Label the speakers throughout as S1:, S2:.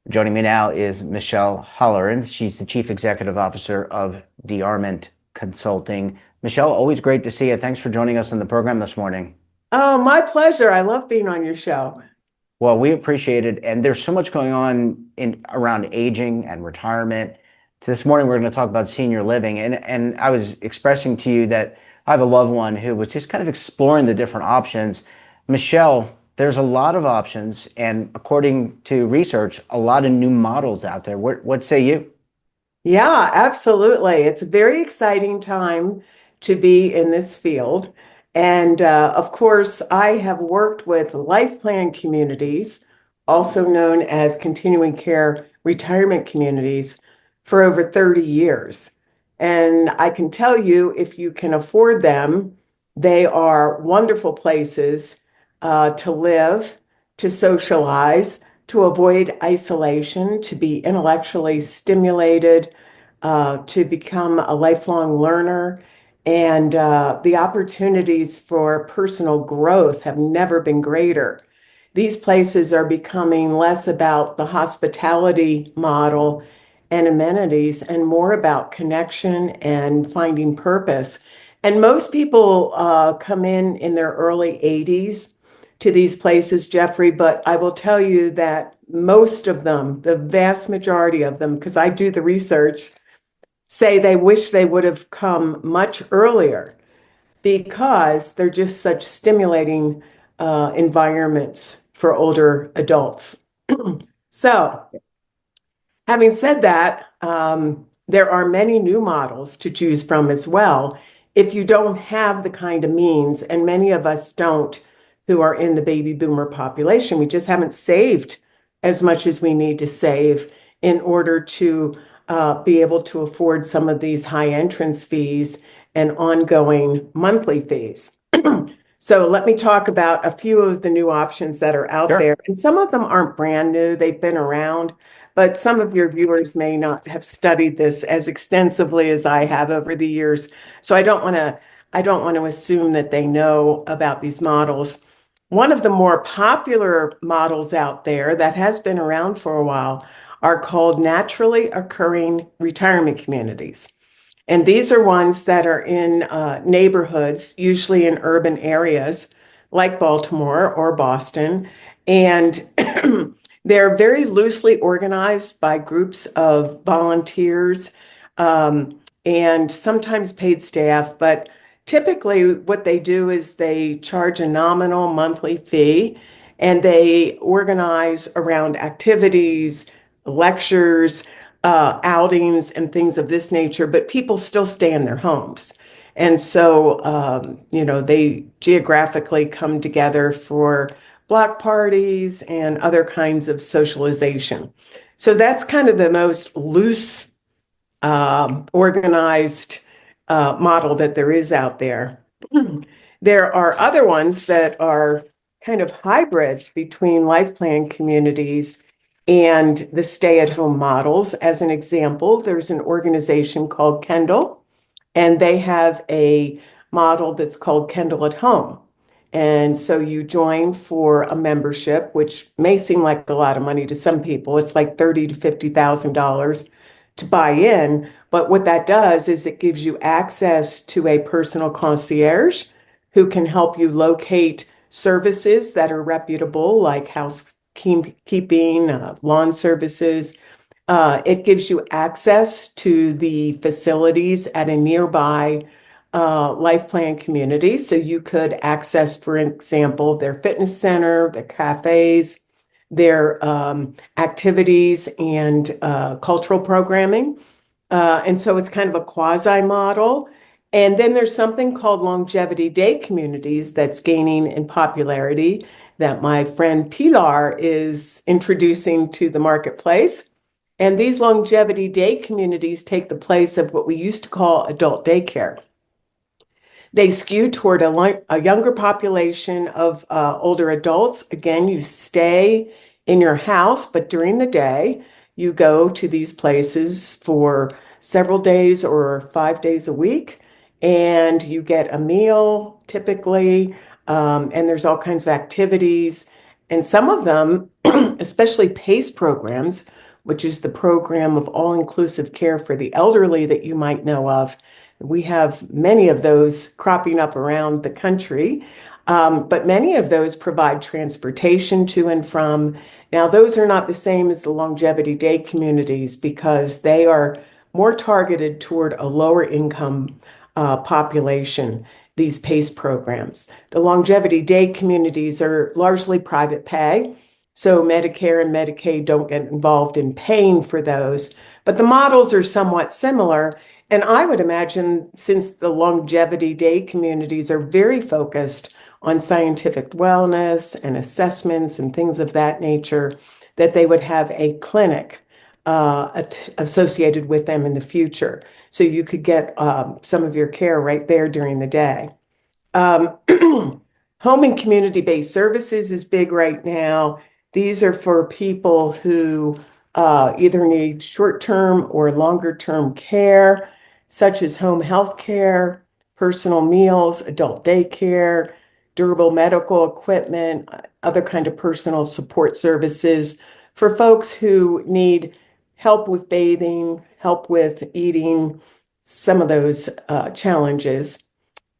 S1: Joining me now is Michele Holleran. She's the Chief Executive Officer of DeArment Consulting. Michele, always great to see you. Thanks for joining us on the program this morning.
S2: Oh, my pleasure. I love being on your show.
S1: Well, we appreciate it. And there's so much going on in around aging and retirement. This morning, we're going to talk about senior living. And I was expressing to you that I have a loved one who was just kind of exploring the different options. Michele, there's a lot of options. And according to research, a lot of new models out there. What say you?
S2: Yeah, absolutely. It's a very exciting time to be in this field. And of course, I have worked with life plan communities, also known as continuing care retirement communities, for over 30 years. And I can tell you, if you can afford them, they are wonderful places to live, to socialize, to avoid isolation, to be intellectually stimulated, to become a lifelong learner. And the opportunities for personal growth have never been greater. These places are becoming less about the hospitality model and amenities and more about connection and finding purpose. And most people come in their early 80s to these places, Jeffrey, but I will tell you that most of them, the vast majority of them, because I do the research, say they wish they would have come much earlier because they're just such stimulating environments for older adults. So, having said that, there are many new models to choose from as well. If you don't have the kind of means, and many of us don't, who are in the baby boomer population, we just haven't saved as much as we need to save in order to be able to afford some of these high entrance fees and ongoing monthly fees. So let me talk about a few of the new options that are out
S1: Sure.
S2: there. And some of them aren't brand new, they've been around, but some of your viewers may not have studied this as extensively as I have over the years. So I don't want to assume that they know about these models. One of the more popular models out there that has been around for a while are called naturally occurring retirement communities. And these are ones that are in neighborhoods, usually in urban areas like Baltimore or Boston. And they're very loosely organized by groups of volunteers and sometimes paid staff. But typically, what they do is they charge a nominal monthly fee and they organize around activities, lectures, outings and things of this nature, but people still stay in their homes. And so, they geographically come together for block parties and other kinds of socialization. So that's kind of the most loose, organized model that there is out there. There are other ones that are kind of hybrids between life plan communities and the stay-at-home models. As an example, there's an organization called Kendall, and they have a model that's called Kendall at Home. And so you join for a membership, which may seem like a lot of money to some people. It's like $30,000 to $50,000 to buy in. But what that does is it gives you access to a personal concierge who can help you locate services that are reputable, like housekeeping, lawn services. It gives you access to the facilities at a nearby life plan community. So you could access, for example, their fitness center, their cafes, their activities and cultural programming. And so it's kind of a quasi model. And then there's something called longevity day communities that's gaining in popularity that my friend Pilar is introducing to the marketplace. And these longevity day communities take the place of what we used to call adult daycare. They skew toward a younger population of older adults. Again, you stay in your house, but during the day, you go to these places for several days or 5 days a week, and you get a meal typically, and there's all kinds of activities. And some of them, especially PACE programs, which is the program of all-inclusive care for the elderly that you might know of. We have many of those cropping up around the country, but many of those provide transportation to and from. Now, those are not the same as the longevity day communities because they are more targeted toward a lower income population, these PACE programs. The longevity day communities are largely private pay, so Medicare and Medicaid don't get involved in paying for those, but the models are somewhat similar. And I would imagine, since the longevity day communities are very focused on scientific wellness and assessments and things of that nature, that they would have a clinic associated with them in the future. So you could get some of your care right there during the day. Um, Home and community-based services is big right now. These are for people who either need short-term or longer-term care, such as home health care, personal meals, adult daycare, durable medical equipment, other kind of personal support services for folks who need help with bathing, help with eating, some of those challenges.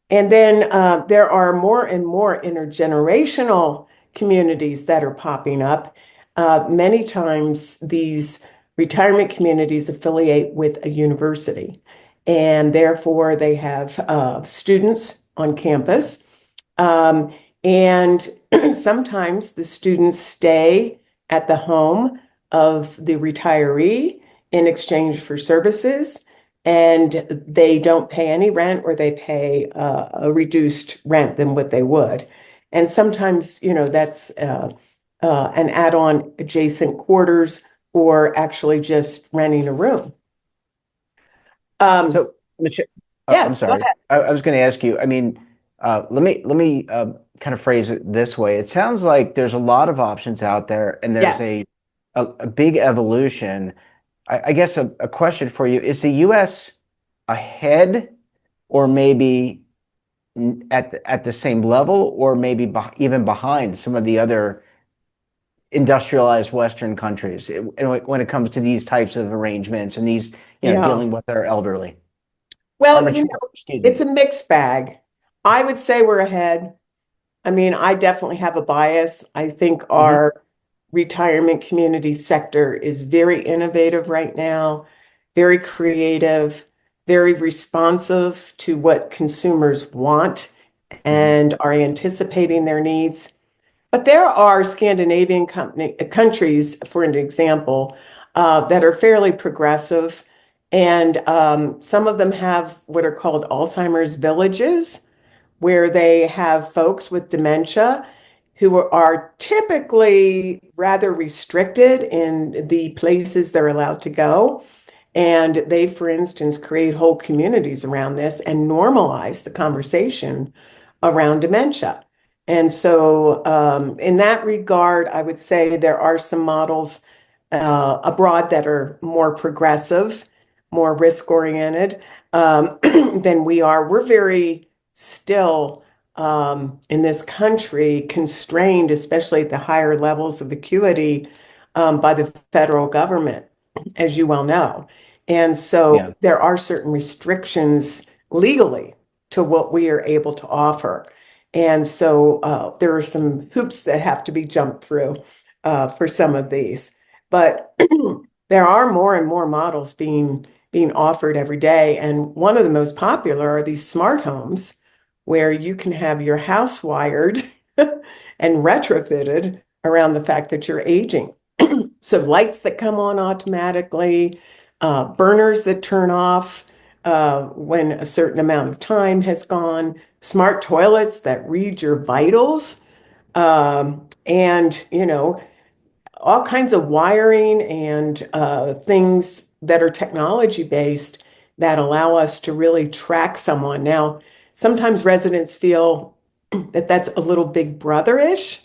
S2: And then there are more and more intergenerational communities that are popping up. Many times, these retirement communities affiliate with a university, and therefore they have students on campus. Um, and sometimes the students stay at the home of the retiree in exchange for services, and they don't pay any rent or they pay a reduced rent than what they would. And sometimes, that's an add-on adjacent quarters or actually just renting a room. Um,
S1: So, Michelle, I'm
S2: yes, go
S1: sorry.
S2: ahead.
S1: I was going to ask you. I mean, let me kind of phrase it this way. It sounds like there's a lot of options out there, and there's
S2: Yes.
S1: a big evolution. I guess a question for you: is the U.S. ahead, or maybe at the same level, or maybe even behind some of the other industrialized Western countries when it comes to these types of arrangements and these,
S2: Yeah.
S1: dealing with our elderly? Or
S2: Well,
S1: mature, excuse
S2: it's
S1: me.
S2: a mixed bag. I would say we're ahead. I mean, I definitely have a bias. I think
S1: Hmm.
S2: our retirement community sector is very innovative right now, very creative, very responsive to what consumers want
S1: Hmm.
S2: and are anticipating their needs. But there are Scandinavian countries, for an example, that are fairly progressive. And some of them have what are called Alzheimer's villages, where they have folks with dementia who are typically rather restricted in the places they're allowed to go. And they, for instance, create whole communities around this and normalize the conversation around dementia. And so, in that regard, I would say there are some models abroad that are more progressive, more risk-oriented than we are. We're very still in this country constrained, especially at the higher levels of acuity, by the federal government, as you well know. And
S1: Yeah.
S2: so there are certain restrictions legally to what we are able to offer. And so there are some hoops that have to be jumped through for some of these. But there are more and more models being offered every day. And one of the most popular are these smart homes where you can have your house wired and retrofitted around the fact that you're aging. So lights that come on automatically, burners that turn off when a certain amount of time has gone, smart toilets that read your vitals, and all kinds of wiring and things that are technology based that allow us to really track someone. Now, sometimes residents feel that that's a little big brother-ish,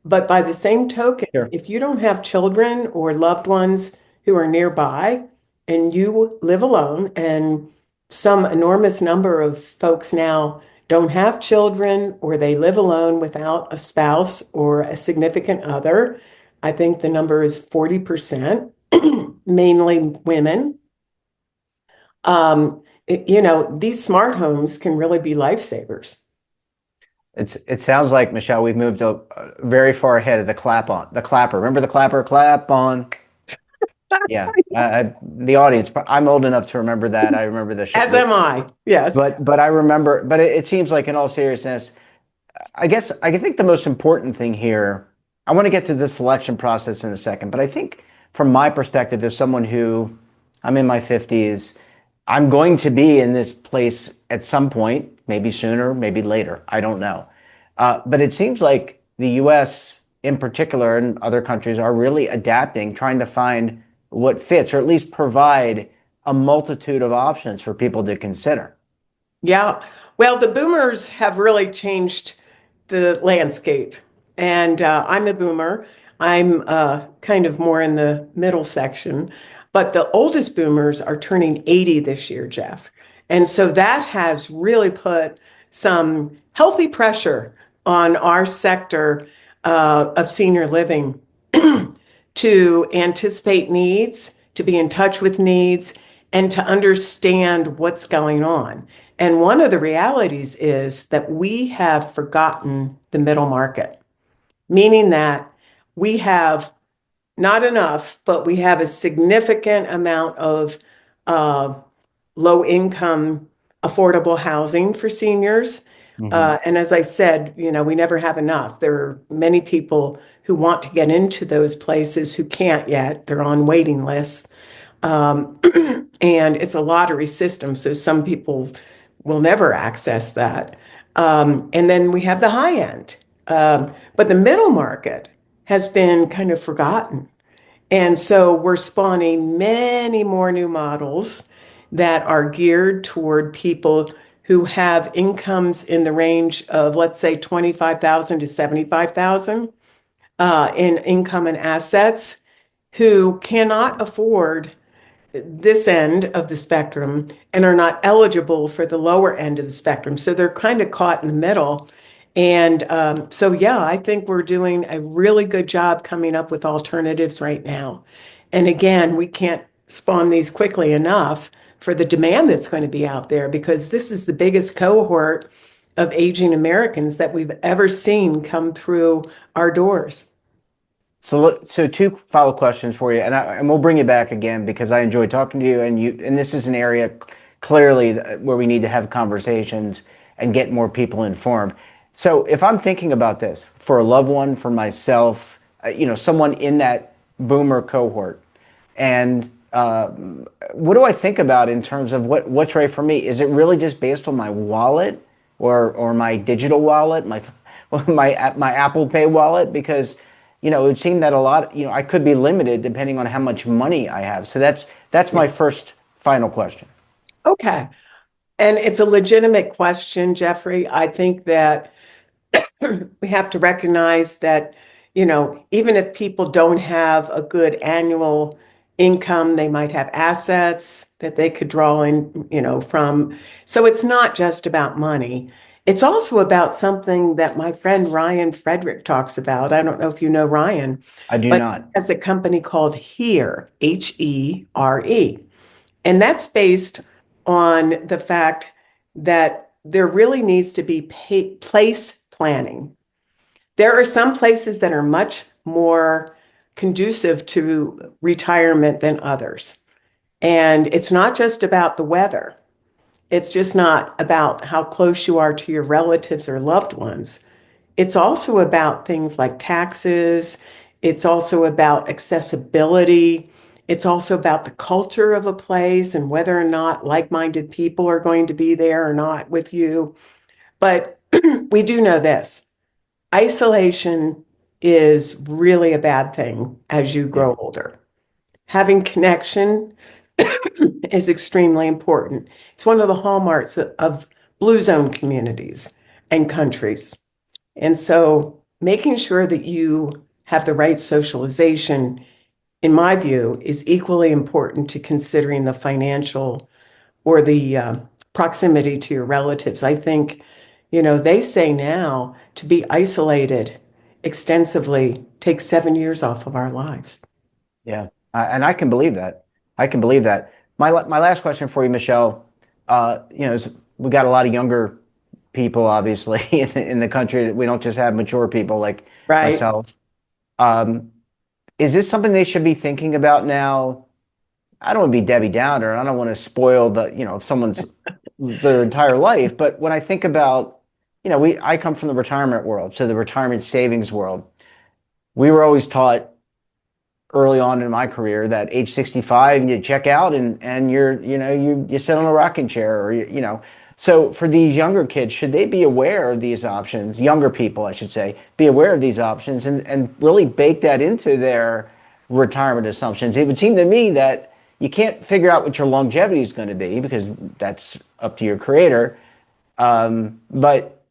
S2: but by the same token,
S1: Sure.
S2: if you don't have children or loved ones who are nearby and you live alone, and some enormous number of folks now don't have children or they live alone without a spouse or a significant other, I think the number is 40%. mainly women. These smart homes can really be lifesavers.
S1: It sounds like, Michelle, we've moved very far ahead of the clapper. Remember the clapper? Clap on. Yeah, the audience. I'm old enough to remember that. I remember
S2: As am I. Yes.
S1: but I remember. But it seems like, in all seriousness, I guess I think the most important thing here. I want to get to the selection process in a second, but I think from my perspective, as someone who I'm in my 50s, I'm going to be in this place at some point, maybe sooner, maybe later. I don't know. But it seems like the US in particular and other countries are really adapting, trying to find what fits, or at least provide a multitude of options for people to consider.
S2: Yeah. Well, the boomers have really changed the landscape. And I'm a boomer. I'm kind of more in the middle section. But the oldest boomers are turning 80 this year, Jeff. And so that has really put some healthy pressure on our sector of senior living to anticipate needs, to be in touch with needs, and to understand what's going on. And one of the realities is that we have forgotten the middle market, meaning that we have not enough, but we have a significant amount of uh, low income, affordable housing for seniors.
S1: Hmm.
S2: And as I said, we never have enough. There are many people who want to get into those places who can't yet. They're on waiting lists. Um, and it's a lottery system, so some people will never access that. And then we have the high end. But the middle market has been kind of forgotten. And so we're spawning many more new models that are geared toward people who have incomes in the range of, let's say, 25,000 to 75,000 in income and assets, who cannot afford this end of the spectrum and are not eligible for the lower end of the spectrum. So they're kind of caught in the middle. And so, yeah, I think we're doing a really good job coming up with alternatives right now. And again, we can't spawn these quickly enough for the demand that's going to be out there, because this is the biggest cohort of aging Americans that we've ever seen come through our doors.
S1: So two follow questions for you, and we'll bring you back again because I enjoy talking to you, and this is an area clearly where we need to have conversations and get more people informed. So if I'm thinking about this for a loved one, for myself, someone in that boomer cohort, and what do I think about in terms of what's right for me? Is it really just based on my wallet or my digital wallet, my Apple Pay wallet? Because it would seem that a lot, I could be limited depending on how much money I have. So that's
S2: Yeah.
S1: my first final question.
S2: Okay. And it's a legitimate question, Jeffrey. I think that we have to recognize that, even if people don't have a good annual income, they might have assets that they could draw in, from. So it's not just about money. It's also about something that my friend Ryan Frederick talks about. I don't know if you know Ryan,
S1: I do
S2: but
S1: not.
S2: he has a company called Here, Here. And that's based on the fact that there really needs to be place planning. There are some places that are much more conducive to retirement than others. And it's not just about the weather. It's just not about how close you are to your relatives or loved ones. It's also about things like taxes. It's also about accessibility. It's also about the culture of a place and whether or not like-minded people are going to be there or not with you. But we do know this: isolation is really a bad thing as you
S1: Yeah.
S2: grow older. Having connection is extremely important. It's one of the hallmarks of blue zone communities and countries. And so making sure that you have the right socialization, in my view, is equally important to considering the financial or the proximity to your relatives. I think, they say now to be isolated extensively takes 7 years off of our lives.
S1: Yeah. And I can believe that. I can believe that. My last question for you, Michele. We got a lot of younger people, obviously, in the country. We don't just have mature people like
S2: Right.
S1: myself. Um, is this something they should be thinking about now? I don't want to be Debbie Downer. I don't want to spoil someone's their entire life. But when I think about, I come from the retirement world, so the retirement savings world. We were always taught early on in my career that age 65 you check out and you sit on a rocking chair so for these younger kids, should they be aware of these options? Younger people, I should say, be aware of these options and really bake that into their retirement assumptions. It would seem to me that you can't figure out what your longevity is going to be because that's up to your creator. But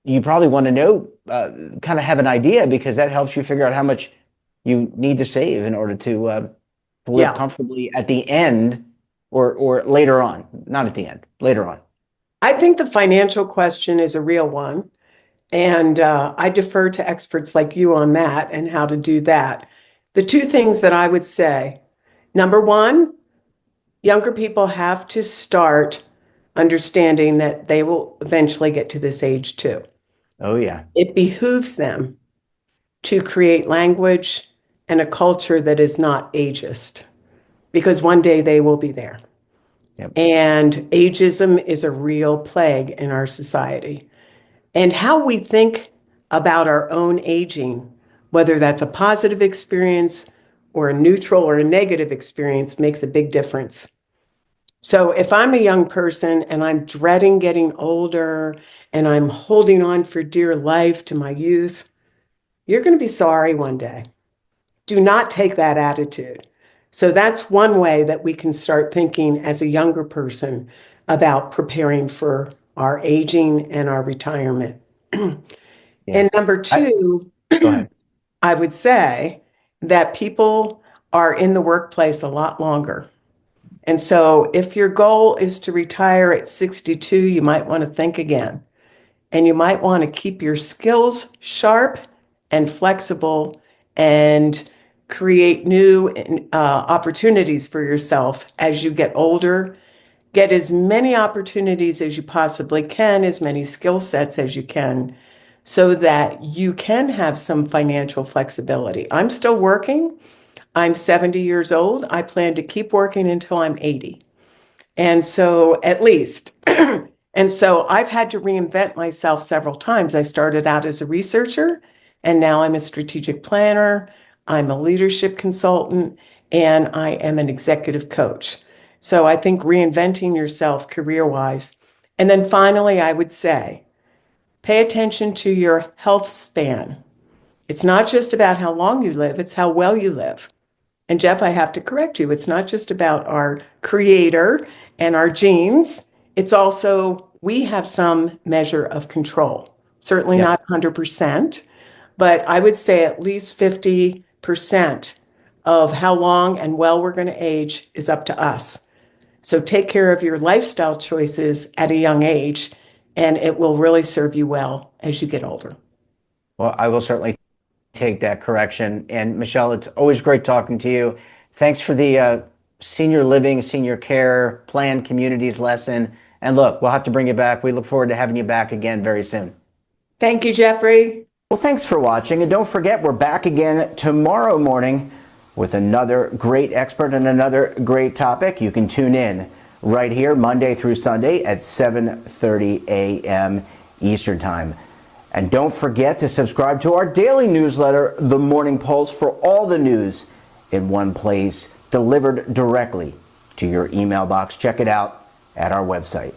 S1: you probably want to know, kind of have an idea because that helps you figure out how much you need to save in order to live
S2: Yeah.
S1: comfortably at the end or later on, not at the end, later on.
S2: I think the financial question is a real one. And I defer to experts like you on that and how to do that. The two things that I would say, number one, younger people have to start understanding that they will eventually get to this age too.
S1: Oh yeah.
S2: It behooves them to create language and a culture that is not ageist, because one day they will be there.
S1: Yep.
S2: And ageism is a real plague in our society. And how we think about our own aging, whether that's a positive experience or a neutral or a negative experience, makes a big difference. So if I'm a young person and I'm dreading getting older and I'm holding on for dear life to my youth, you're going to be sorry one day. Do not take that attitude. So that's one way that we can start thinking as a younger person about preparing for our aging and our retirement.
S1: Yeah.
S2: And number
S1: I
S2: two,
S1: Go ahead.
S2: I would say that people are in the workplace a lot longer. And so if your goal is to retire at 62, you might want to think again. And you might want to keep your skills sharp and flexible and create new opportunities for yourself as you get older. Get as many opportunities as you possibly can, as many skill sets as you can, so that you can have some financial flexibility. I'm still working. I'm 70 years old. I plan to keep working until I'm 80. And so, at least. And so, I've had to reinvent myself several times. I started out as a researcher, and now I'm a strategic planner, I'm a leadership consultant, and I am an executive coach. So, I think reinventing yourself career wise. And then finally, I would say pay attention to your health span. It's not just about how long you live, it's how well you live. And Jeff, I have to correct you. It's not just about our creator and our genes. It's also, we have some measure of control. Certainly
S1: Yep.
S2: not 100%, but I would say at least 50% of how long and well we're going to age is up to us. So take care of your lifestyle choices at a young age, and it will really serve you well as you get older.
S1: Well, I will certainly take that correction. And Michele, it's always great talking to you. Thanks for the senior living, senior care plan communities lesson. And look, we'll have to bring you back. We look forward to having you back again very soon.
S2: Thank you, Jeffrey.
S1: Well, thanks for watching. And don't forget, we're back again tomorrow morning with another great expert and another great topic. You can tune in right here Monday through Sunday at 7:30 a.m. Eastern Time. And don't forget to subscribe to our daily newsletter, The Morning Pulse, for all the news in one place, delivered directly to your email box. Check it out at our website.